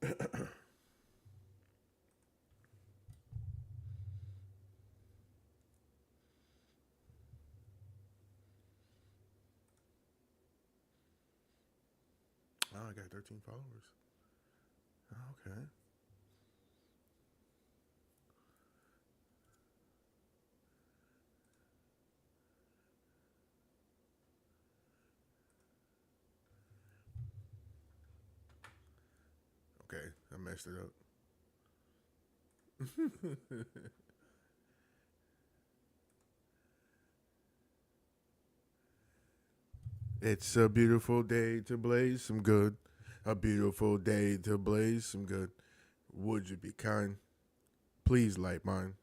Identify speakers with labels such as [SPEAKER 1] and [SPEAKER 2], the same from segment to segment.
[SPEAKER 1] Oh, I got 13 followers. Okay. Okay, I messed it up. It's a beautiful day to blaze some good. A beautiful day to blaze some good. Would you be kind? Please light mine.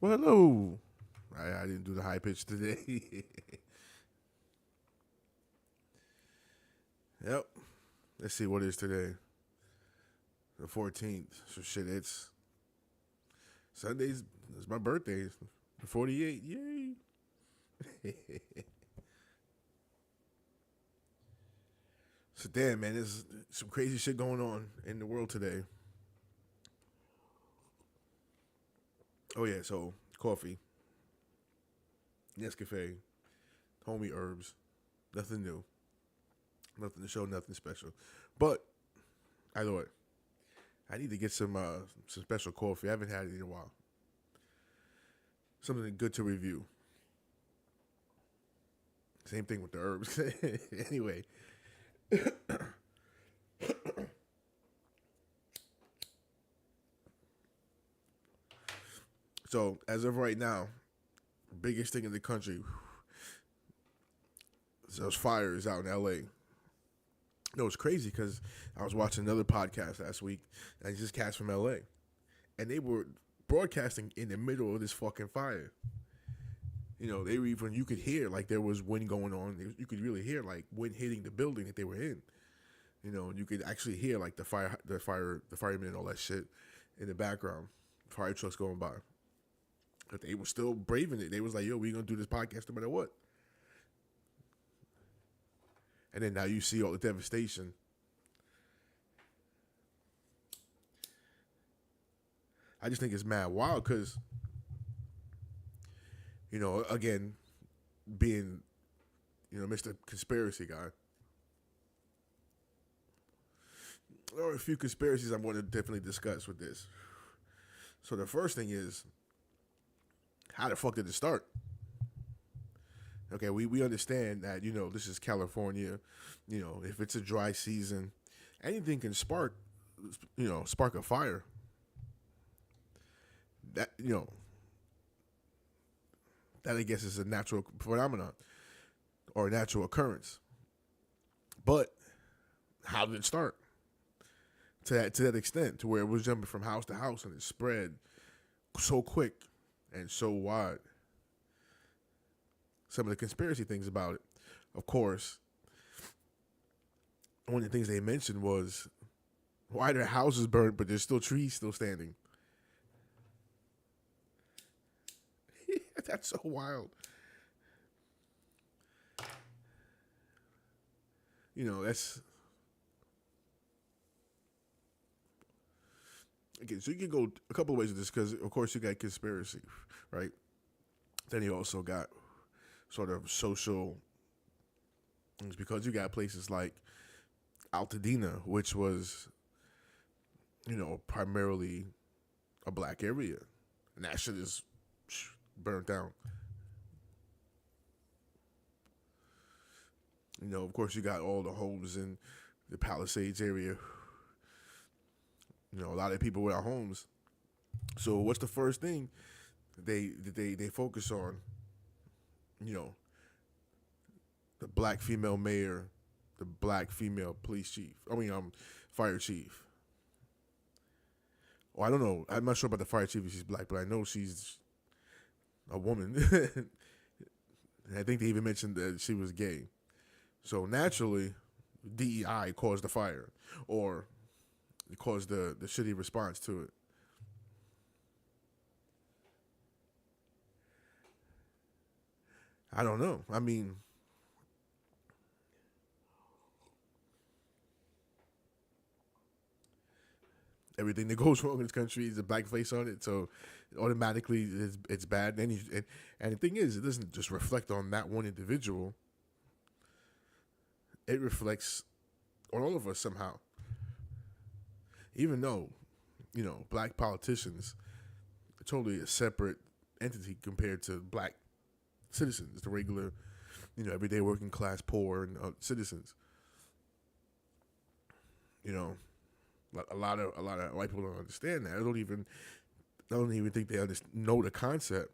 [SPEAKER 1] Well, hello. I didn't do the high pitch today. Yep. Let's see what is today. The 14th. So shit, it's Sundays. It's my birthday. The 48. Yay. So damn, man, there's some crazy shit going on in the world today. Oh yeah, so coffee, Nescafe, homie herbs, nothing new, nothing to show, nothing special. But I thought I need to get some special coffee. I haven't had it in a while. Something good to review. Same thing with the herbs. Anyway, so as of right now, biggest thing in the country, those fires out in L.A. No, it's crazy because I was watching another podcast last week, and it's just cats from LA, and they were broadcasting in the middle of this fucking fire. You know, they were even you could hear like there was wind going on. You could really hear like wind hitting the building that they were in. You know, you could actually hear like the firemen and all that shit in the background, fire trucks going by. But they were still braving it. They was like, "Yo, we gonna do this podcast no matter what." And then now you see all the devastation. I just think it's mad wild because, you know, again, being, you know, Mr. Conspiracy guy, there are a few conspiracies I want to definitely discuss with this. So the first thing is, how the fuck did it start? Okay, we understand that, you know, this is California. You know, if it's a dry season, anything can spark, you know, spark a fire. That, you know, that I guess is a natural phenomenon or a natural occurrence. But how did it start? To that extent, to where it was jumping from house to house and it spread so quick and so wide. Some of the conspiracy things about it, of course, one of the things they mentioned was why their houses burned, but there's still trees still standing. That's so wild. You know, that's okay. So you can go a couple of ways with this because, of course, you got conspiracy, right? Then you also got sort of social. It's because you got places like Altadena, which was, you know, primarily a black area, and that shit is burnt down. You know, of course, you got all the homes in the Palisades area. You know, a lot of people without homes. So, what's the first thing they focus on? You know, the black female mayor, the black female police chief. Fire chief. Well, I don't know. I'm not sure about the fire chief if she's black, but I know she's a woman. And I think they even mentioned that she was gay. So naturally, DEI caused the fire, or it caused the shitty response to it. I don't know. I mean, everything that goes wrong in this country is a black face on it, so automatically it's bad. And the thing is, it doesn't just reflect on that one individual. It reflects on all of us somehow. Even though, you know, black politicians are totally a separate entity compared to black citizens, the regular, you know, everyday working class, poor, and citizens. You know, a lot of white people don't understand that. I don't even think they know the concept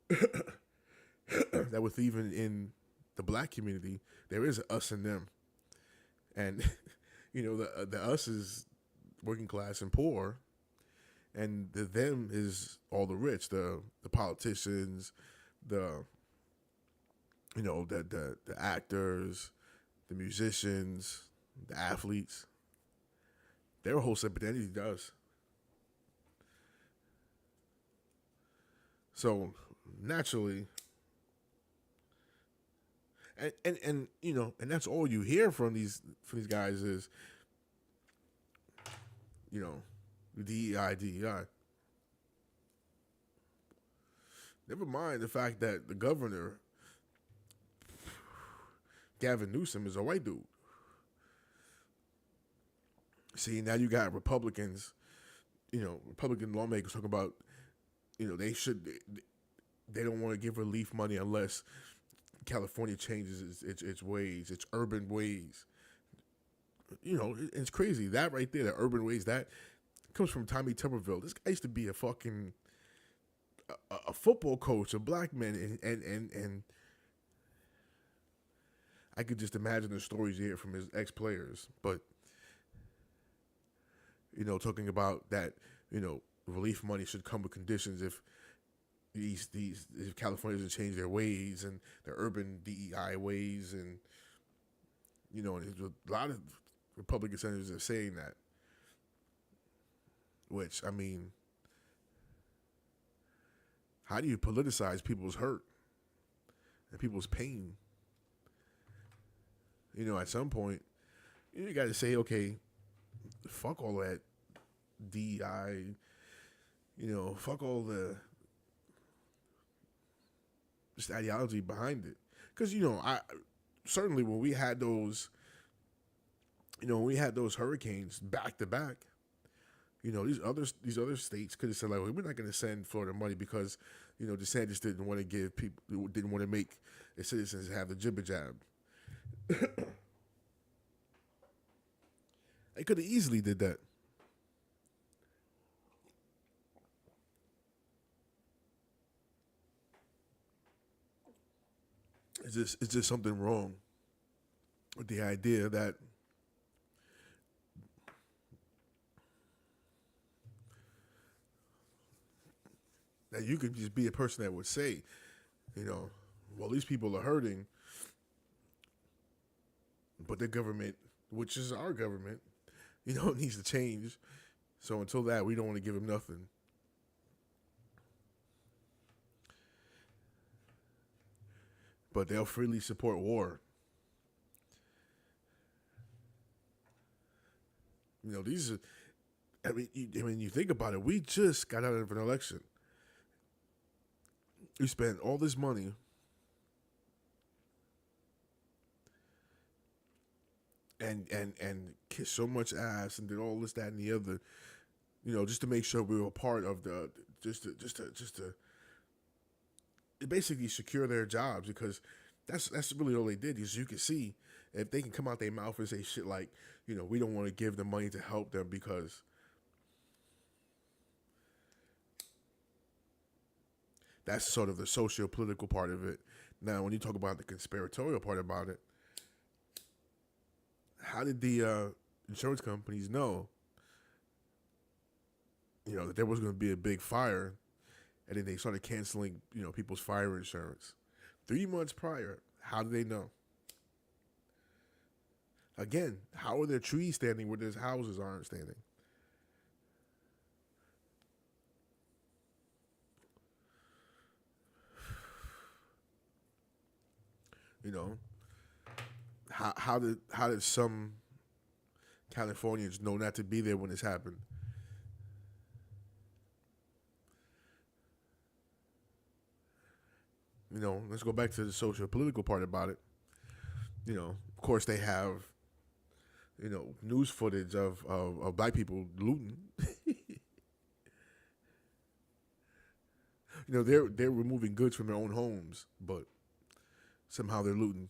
[SPEAKER 1] that with even in the black community there is a us and them, and you know the us is working class and poor, and the them is all the rich, the politicians, the the actors, the musicians, the athletes. Their whole separate entity does. So naturally, and and that's all you hear from these guys is DEI, DEI. Never mind the fact that the governor, Gavin Newsom, is a white dude. See, now you got Republicans, Republican lawmakers talking about, they don't want to give relief money unless California changes its ways, its urban ways. It's crazy. That right there, the urban ways, that comes from Tommy Tuberville. This guy used to be a fucking a football coach of black men, and I could just imagine the stories you hear from his ex players. But talking about that, relief money should come with conditions if if California doesn't change their ways and their urban DEI ways, and and a lot of Republican senators are saying that. Which, I mean, how do you politicize people's hurt and people's pain? At some point, you got to say, okay, fuck all that DEI, fuck all the just ideology behind it. Because, I certainly when we had those, hurricanes back to back, these other states could have said, like, well, we're not going to send Florida money because, DeSantis didn't want to make its citizens have the jibber jab. They could have easily did that. It's just something wrong with the idea that you could just be a person that would say, well, these people are hurting, but the government, which is our government, needs to change. So until that, we don't want to give them nothing. But they'll freely support war. These are. You think about it. We just got out of an election. We spent all this money, and kissed so much ass and did all this, that, and the other, just to make sure we were part of the just to basically secure their jobs, because that's really all they did. Is you can see if they can come out their mouth and say shit like, we don't want to give them money to help them because that's sort of the socio-political part of it. Now, when you talk about the conspiratorial part about it, how did the insurance companies know, that there was going to be a big fire, and then they started canceling, people's fire insurance 3 months prior? How do they know? Again, how are there trees standing where there's houses aren't standing? How did some Californians know not to be there when this happened? Let's go back to the social political part about it. Of course they have, news footage of black people looting. They're removing goods from their own homes, but somehow they're looting.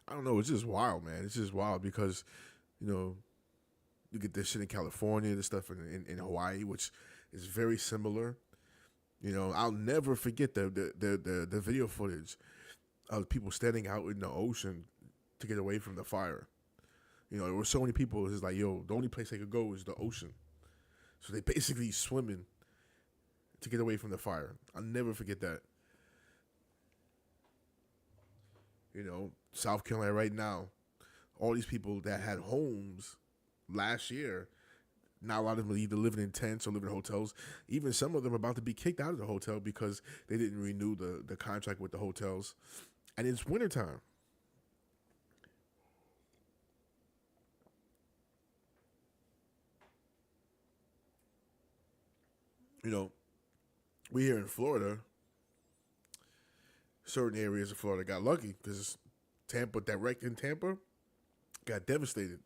[SPEAKER 1] I don't know. It's just wild, man. It's just wild because, you get this shit in California, this stuff in Hawaii, which is very similar. I'll never forget the video footage of people standing out in the ocean to get away from the fire. You know, there were so many people. It's like, yo, the only place they could go is the ocean. So they basically swimming to get away from the fire. I'll never forget that. You know, South Carolina right now, all these people that had homes last year, now a lot of them are either living in tents or living in hotels. Even some of them are about to be kicked out of the hotel because they didn't renew the contract with the hotels. And it's wintertime. You know, we here in Florida, certain areas of Florida got lucky because Tampa, direct in Tampa, got devastated.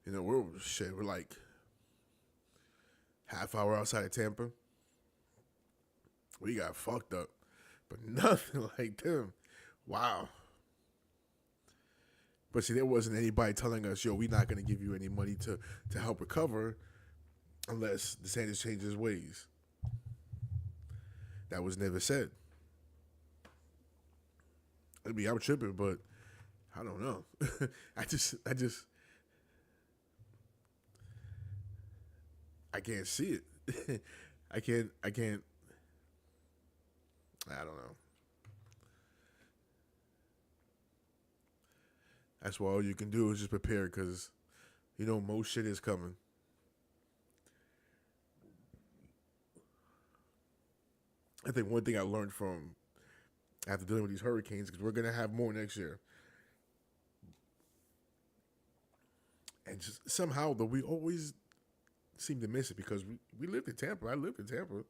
[SPEAKER 1] You know, we're like half hour outside of Tampa. We got fucked up, but nothing like them. Wow. But see, there wasn't anybody telling us, yo, we're not going to give you any money to help recover unless DeSantis changes his ways. That was never said. I mean, I'm tripping, but I don't know. I can't see it. I can't, I don't know. That's why all you can do is just prepare because, you know, most shit is coming. I think one thing I learned from after dealing with these hurricanes, because we're going to have more next year, and just somehow, though, we always seem to miss it because we lived in Tampa. I lived in Tampa.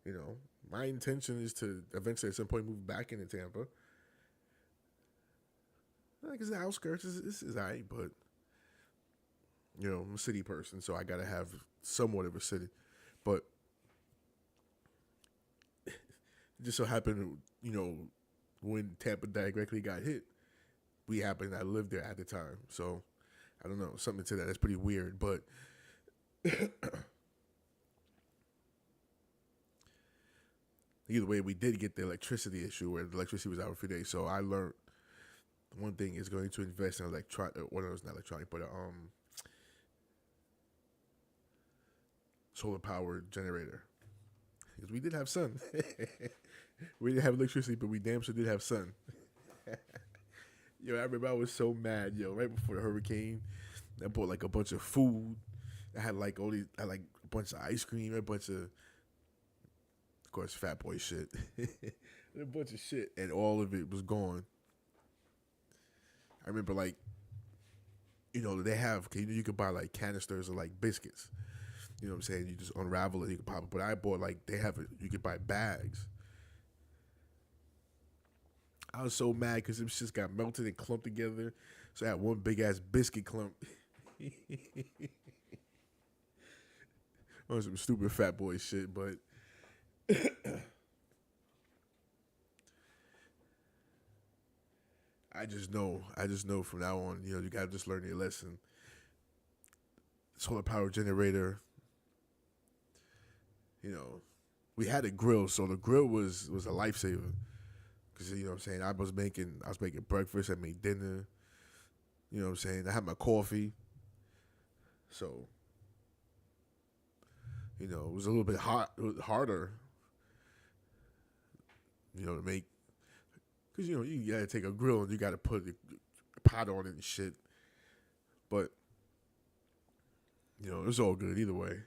[SPEAKER 1] You know, my intention is to eventually at some point move back into Tampa. Like it's the outskirts, this is alright, but you know, I'm a city person, so I gotta have somewhat of a city. But it just so happened, you know, when Tampa directly got hit, we happened I lived there at the time. So I don't know, something to that. That's pretty weird, but either way, we did get the electricity issue where the electricity was out for a few days. So I learned one thing is going to invest in electronic. Well, no, it's not electronic, but solar powered generator because we did have sun. We didn't have electricity, but we damn sure did have sun. Yo, I remember I was so mad. Yo, right before the hurricane, I bought like a bunch of food. I had like all these, I had like a bunch of ice cream, a bunch of course, fat boy shit, a bunch of shit, and all of it was gone. I remember like, you know, they have, you could buy like canisters of like biscuits. You know what I'm saying? You just unravel it, you can pop it. But I bought like they have it. You could buy bags. I was so mad because them shits got melted and clumped together. So I had one big ass biscuit clump. On some stupid fat boy shit, but I just know from now on, you know, you gotta just learn your lesson. Solar power generator, you know, we had a grill, so the grill was a lifesaver. Cause you know what I'm saying, I was making breakfast, I made dinner, you know what I'm saying, I had my coffee, so you know it was a little bit harder, you know, to make, cause you know you gotta take a grill and you gotta put a pot on it and shit, but you know it's all good either way.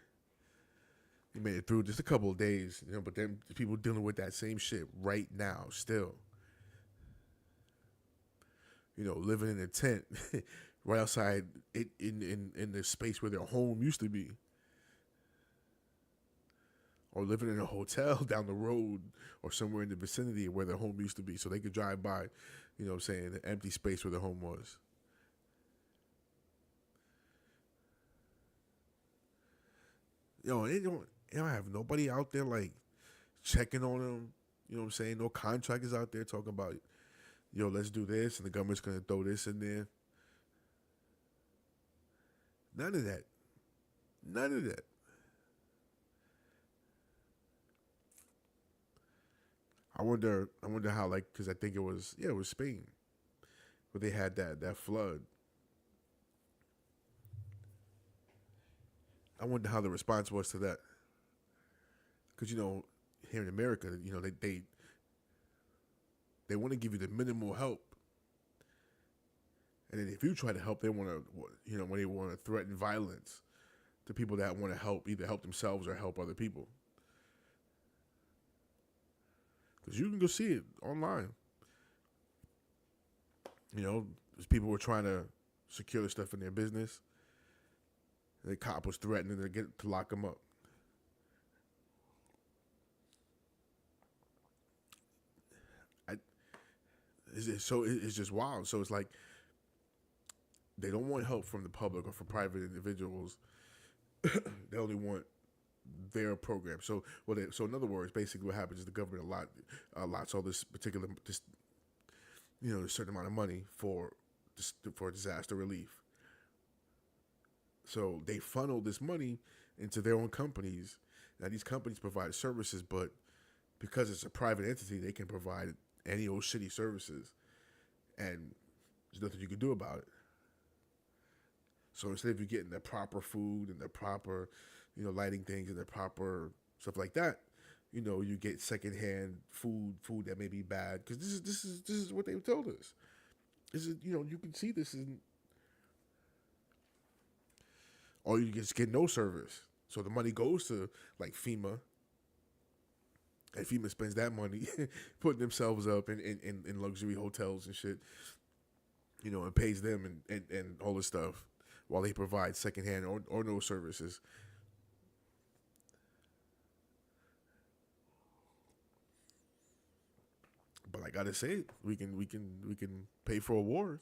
[SPEAKER 1] We made it through just a couple of days, you know, but then people dealing with that same shit right now still. You know, living in a tent right outside in the space where their home used to be, or living in a hotel down the road or somewhere in the vicinity where their home used to be, so they could drive by, you know, what I'm saying, the empty space where their home was. Yo, they don't have nobody out there like checking on them. You know what I'm saying? No contractors out there talking about, yo, let's do this, and the government's gonna throw this in there. None of that. None of that. I wonder how like because I think it was Spain where they had that flood. I wonder how the response was to that. Because, here in America, they want to give you the minimal help. And then if you try to help, they want to, when they want to threaten violence to people that want to help, either help themselves or help other people. Because you can go see it online. There's people who are trying to secure the stuff in their business. The cop was threatening to lock them up. It's just wild. So it's like they don't want help from the public or from private individuals. They only want their program. So in other words, basically what happens is the government allots all this particular a certain amount of money for disaster relief. So they funnel this money into their own companies. Now these companies provide services, but because it's a private entity, they can provide any old shitty services, and there's nothing you can do about it. So instead of you getting the proper food and the proper, lighting things and the proper stuff like that, you get secondhand food that may be bad, because this is what they told us. This is you can see this in, or you just get no service. So the money goes to like FEMA. And FEMA spends that money putting themselves up in luxury hotels and shit, and pays them and all this stuff while they provide secondhand or no services. But I gotta say it, we can pay for wars.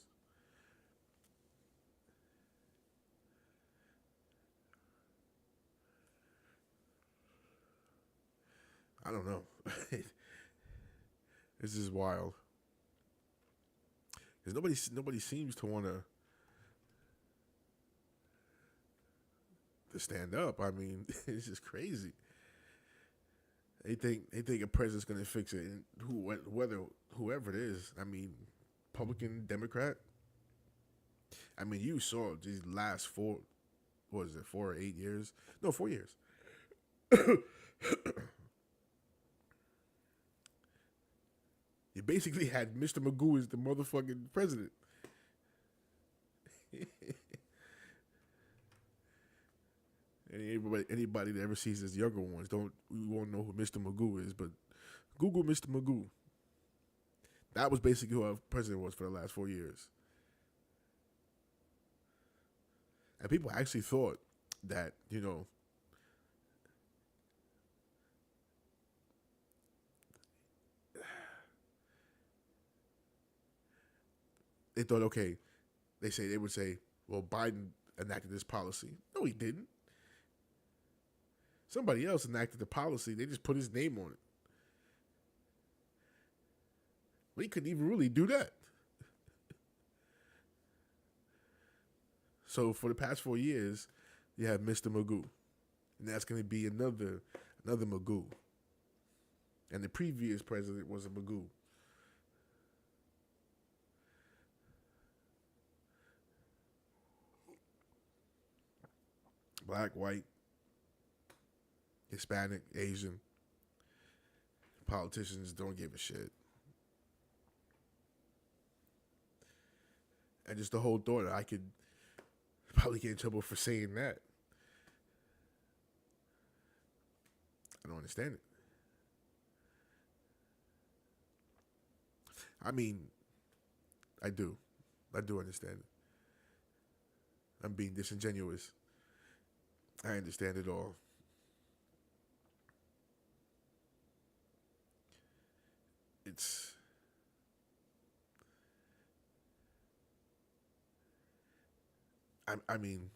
[SPEAKER 1] I don't know. This is wild. Because nobody seems to want to stand up. I mean, it's just crazy. They think a president's gonna fix it, and whoever it is. I mean, Republican, Democrat. I mean, you saw these last 4 or 8 years? No, 4 years. You basically had Mr. Magoo as the motherfucking president. And anybody that ever sees his younger ones we won't know who Mr. Magoo is, but Google Mr. Magoo. That was basically who our president was for the last 4 years. And people actually thought that, they thought, okay, they would say, well, Biden enacted this policy. No, he didn't. Somebody else enacted the policy. They just put his name on it. Well, he couldn't even really do that. So for the past 4 years, you have Mr. Magoo. And that's going to be another Magoo. And the previous president was a Magoo. Black, white, Hispanic, Asian. Politicians don't give a shit. And just the whole thought that I could probably get in trouble for saying that. I don't understand it. I mean, I do. I do understand it. I'm being disingenuous. I understand it all. It's I mean,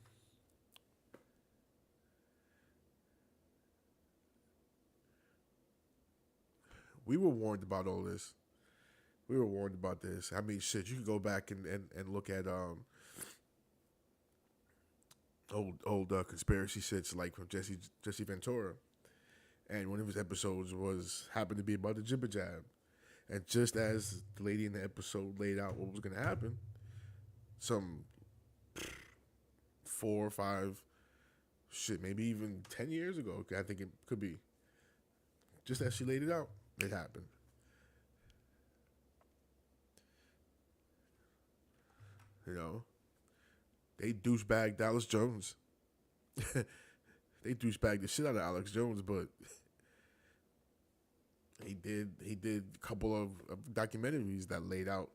[SPEAKER 1] we were warned about all this. We were warned about this. I mean, shit, you can go back and look at old conspiracy shits like from Jesse Ventura, and one of his episodes happened to be about the jibber jab, And just as the lady in the episode laid out what was going to happen, some 4 or 5, shit, maybe even 10 years ago, I think it could be, just as she laid it out, it happened. You know, they douchebag Dallas Jones. They douchebag the shit out of Alex Jones, but he did a couple of documentaries that laid out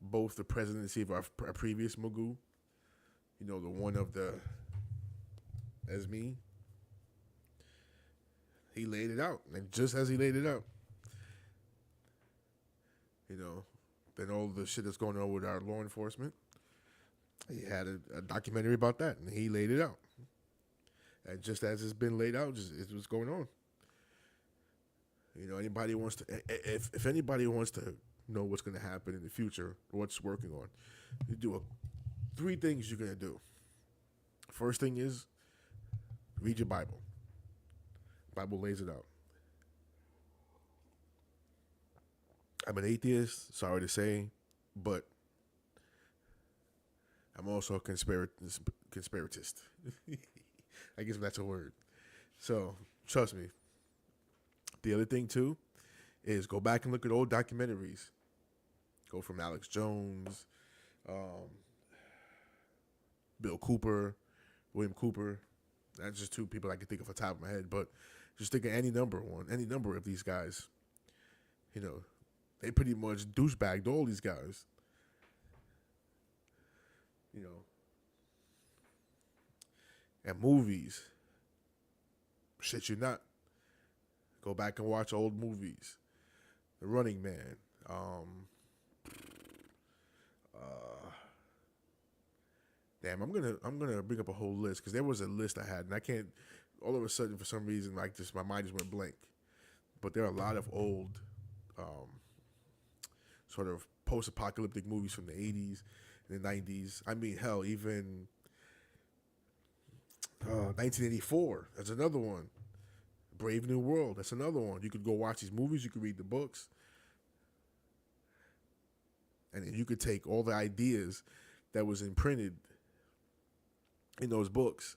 [SPEAKER 1] both the presidency of our previous Magoo, you know, the one of the Esme. He laid it out, and just as he laid it out, you know, then all the shit that's going on with our law enforcement, he had a documentary about that, and he laid it out. And just as it's been laid out, just it's what's going on. You know, anybody wants to, if anybody wants to know what's going to happen in the future, what's working on, you do 3 things you're going to do. First thing is read your Bible. Bible lays it out. I'm an atheist, sorry to say, but I'm also a conspiratist. I guess that's a word. So, trust me. The other thing, too, is go back and look at old documentaries. Go from Alex Jones, Bill Cooper, William Cooper. That's just 2 people I can think of off the top of my head. But just think of any number of these guys. You know, they pretty much douchebagged all these guys. You know. And movies. Shit you not. Go back and watch old movies. The Running Man. Damn, I'm gonna bring up a whole list because there was a list I had and I can't. All of a sudden, for some reason, like just my mind just went blank. But there are a lot of old, sort of post-apocalyptic movies from the '80s and the '90s. I mean, hell, even 1984. That's another one. Brave New World. That's another one. You could go watch these movies. You could read the books. And then you could take all the ideas that was imprinted in those books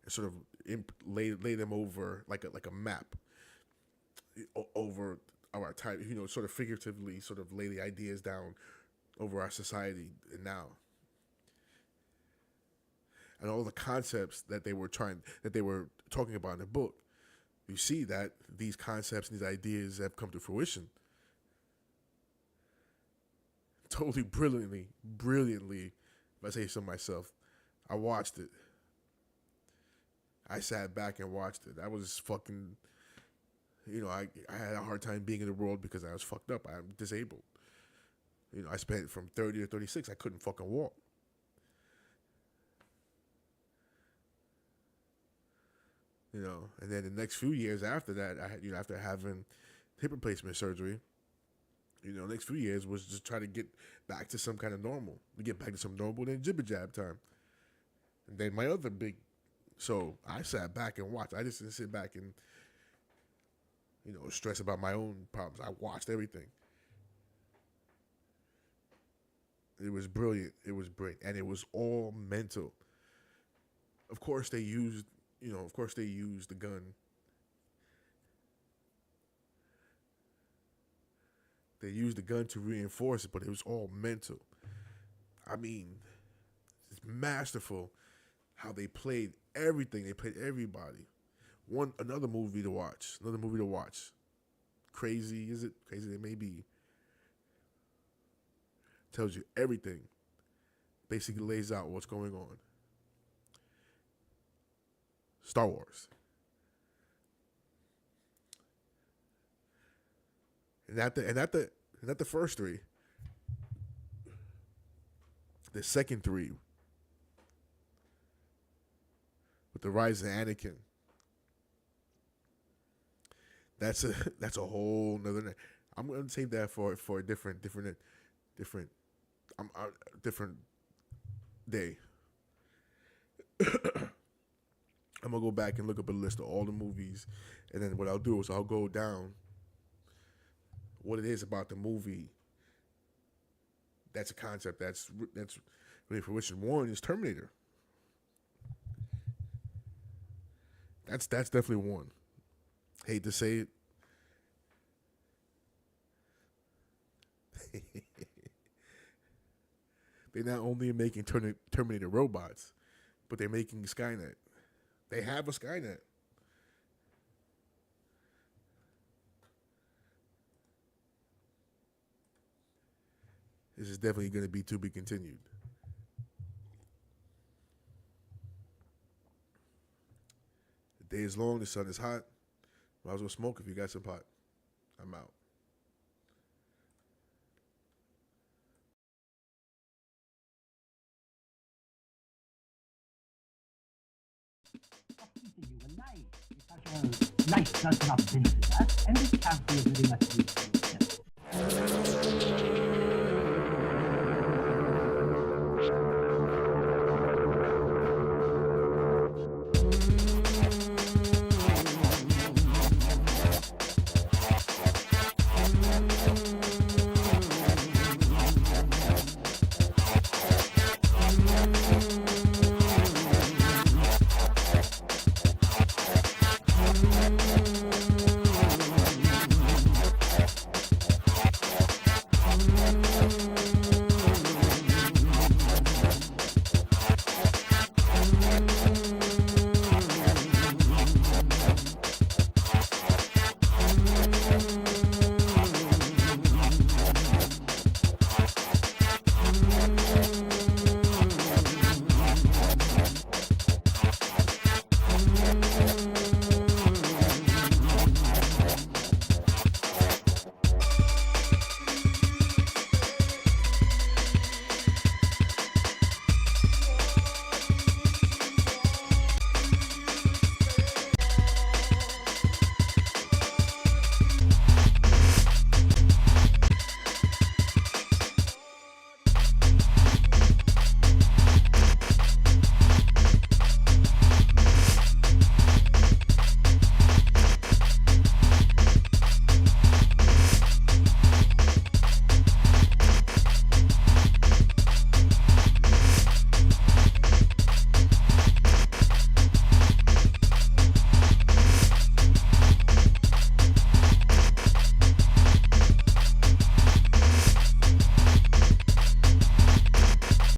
[SPEAKER 1] and sort of lay them over like a map over our time, you know, sort of figuratively sort of lay the ideas down over our society now. And all the concepts that they were talking about in the book, you see that these concepts and these ideas have come to fruition. Totally brilliantly, if I say so myself, I watched it. I sat back and watched it. I was fucking, you know, I had a hard time being in the world because I was fucked up. I'm disabled. You know, I spent from 30 to 36, I couldn't fucking walk. You know, and then the next few years after that, I had, you know, after having hip replacement surgery, you know, next few years was just try to get back to some kind of normal. We get back to some normal, then jibber jab time. And then my other big, so I sat back and watched. I just didn't sit back and, you know, stress about my own problems. I watched everything. It was brilliant. It was brilliant. And it was all mental. Of course they used the gun. They used the gun to reinforce it, but it was all mental. I mean, it's masterful how they played everything. They played everybody. Another movie to watch. Crazy, is it? Crazy it may be. Tells you everything. Basically lays out what's going on. Star Wars. And not the first 3. The second 3 with the rise of Anakin. That's a whole nother. I'm gonna save that for a different different day. I'm gonna go back and look up a list of all the movies, and then what I'll do is I'll go down what it is about the movie that's a concept that's really for Richard Warren is Terminator. That's definitely one. Hate to say it. They're not only making Terminator robots, but they're making Skynet. They have a Skynet. This is definitely going to be continued. The day is long, the sun is hot. Might as well smoke if you got some pot. I'm out.
[SPEAKER 2] You were life. Such a life does not finish, and it can't be very much use.